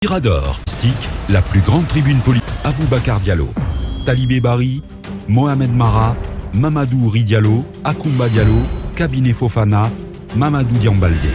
Mirador, Stick, la plus grande tribune politique. Aboubacar Diallo, Talibé Bari, Mohamed Mara, Mamadou Ri Diallo, Akoumba Diallo, Kabinet Fofana, Mamadou Diambaldé.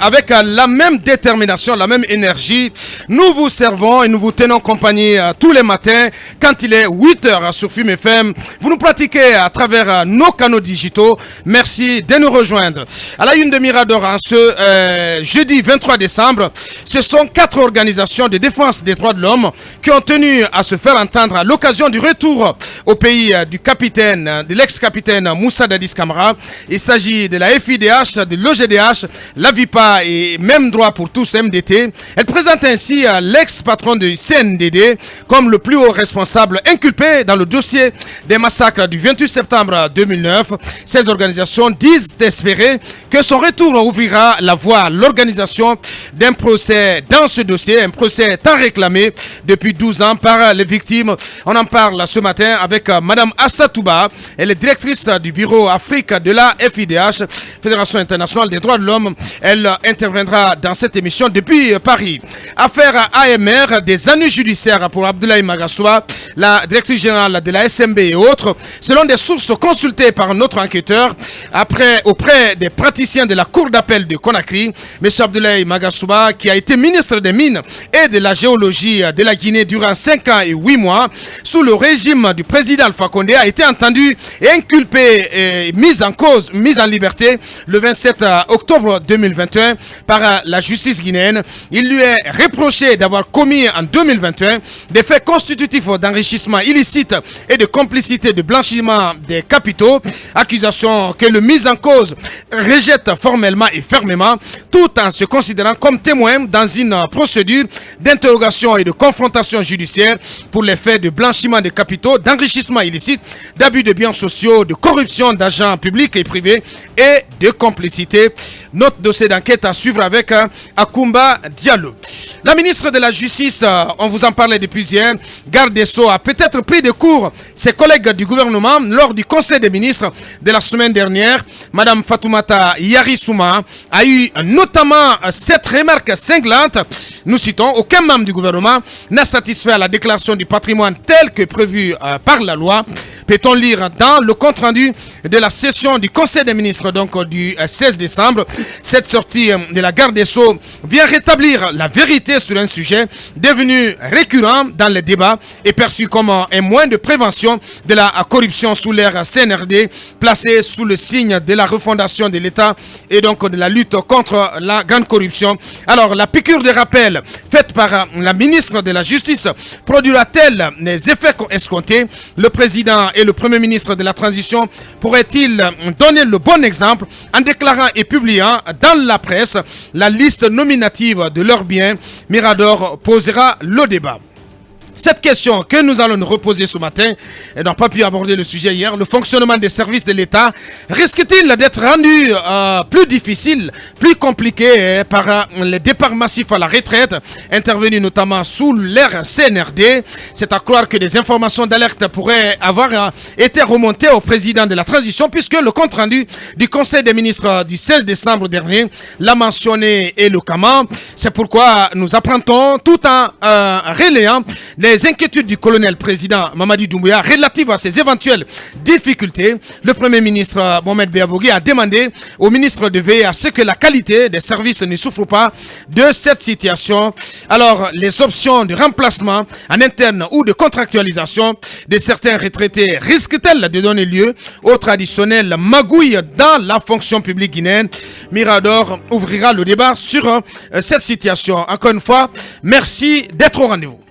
Avec la même détermination, la même énergie, nous vous servons et nous vous tenons compagnie tous les matins quand il est 8h sur FUM FM. Vous nous pratiquez à travers nos canaux digitaux. Merci de nous rejoindre. À la une de Mirador, en ce jeudi 23 décembre, ce sont 4 organisations de défense des droits de l'homme qui ont tenu à se faire entendre à l'occasion du retour au pays du capitaine, de l'ex-capitaine Moussa Dadis Camara. Il s'agit de la FIDH, de l'OGDH, la VIPA et même droit pour tous MDT. Elle présente ainsi l'ex-patron du CNDD comme le plus haut responsable inculpé dans le dossier des massacres du 28 septembre 2009. Ces organisations disent espérer que son retour ouvrira la voie à l'organisation d'un procès dans ce dossier, un procès tant réclamé depuis 12 ans par les victimes. On en parle ce matin avec Madame Assatouba, elle est directrice du bureau Afrique de la FIDH, Fédération internationale des droits de l'homme. Elle interviendra dans cette émission depuis Paris. Affaire AMR, des années judiciaires pour Abdoulaye Magassoua, la directrice générale de la SMB et autres. Selon des sources consultées par notre enquêteur, auprès des praticiens de la Cour d'appel de Conakry, M. Abdoulaye Magassoua, qui a été ministre des Mines et de la Géologie de la Guinée durant 5 ans et 8 mois, sous le régime du président Alpha Condé, a été entendu et inculpé et mis en liberté le 27 octobre 2021 par la justice guinéenne. Il lui est reproché d'avoir commis en 2021 des faits constitutifs d'enrichissement illicite et de complicité de blanchiment des capitaux, accusation que le mis en cause rejette formellement et fermement, tout en se considérant comme témoin dans une procédure d'interrogation et de confrontation judiciaire pour les faits de blanchiment des capitaux, d'enrichissement illicite, d'abus de biens sociaux, de corruption d'agents publics et privés et de complicité. Notre dossier d'enquête à suivre avec Akoumba Diallo. La ministre de la Justice, on vous en parlait depuis hier, garde des Sceaux, a peut-être pris de court ses collègues du gouvernement lors du Conseil des ministres de la semaine dernière. Madame Fatoumata Yarissouma a eu notamment cette remarque cinglante. Nous citons, aucun membre du gouvernement n'a satisfait à la déclaration du patrimoine telle que prévue par la loi. Peut-on lire dans le compte-rendu de la session du Conseil des ministres donc du 16 décembre. Cette sortie de la garde des Sceaux vient rétablir la vérité sur un sujet devenu récurrent dans les débats et perçu comme un moyen de prévention de la corruption sous l'ère CNRD, placé sous le signe de la refondation de l'État et donc de la lutte contre la grande corruption. Alors, la piqûre de rappel faite par la ministre de la Justice produira-t-elle les effets escomptés? Le président et le premier ministre de la transition pourraient-ils donner le bon exemple en déclarant et publiant dans la presse la liste nominative de leurs biens? Mirador posera le débat. Cette question que nous allons nous reposer ce matin, et n'a pas pu aborder le sujet hier, le fonctionnement des services de l'État risque-t-il d'être rendu plus difficile, plus compliqué par les départs massifs à la retraite, intervenus notamment sous l'ère CNRD? C'est à croire que des informations d'alerte pourraient avoir été remontées au président de la transition, puisque le compte-rendu du Conseil des ministres du 16 décembre dernier l'a mentionné éloquemment. C'est pourquoi nous apprendons tout en relayant les inquiétudes du colonel-président Mamadi Doumbouya relatives à ces éventuelles difficultés. Le Premier ministre Mohamed Beavogui a demandé au ministre de veiller à ce que la qualité des services ne souffre pas de cette situation. Alors, les options de remplacement en interne ou de contractualisation de certains retraités risquent-elles de donner lieu aux traditionnelles magouilles dans la fonction publique guinéenne? Mirador ouvrira le débat sur cette situation. Encore une fois, merci d'être au rendez-vous.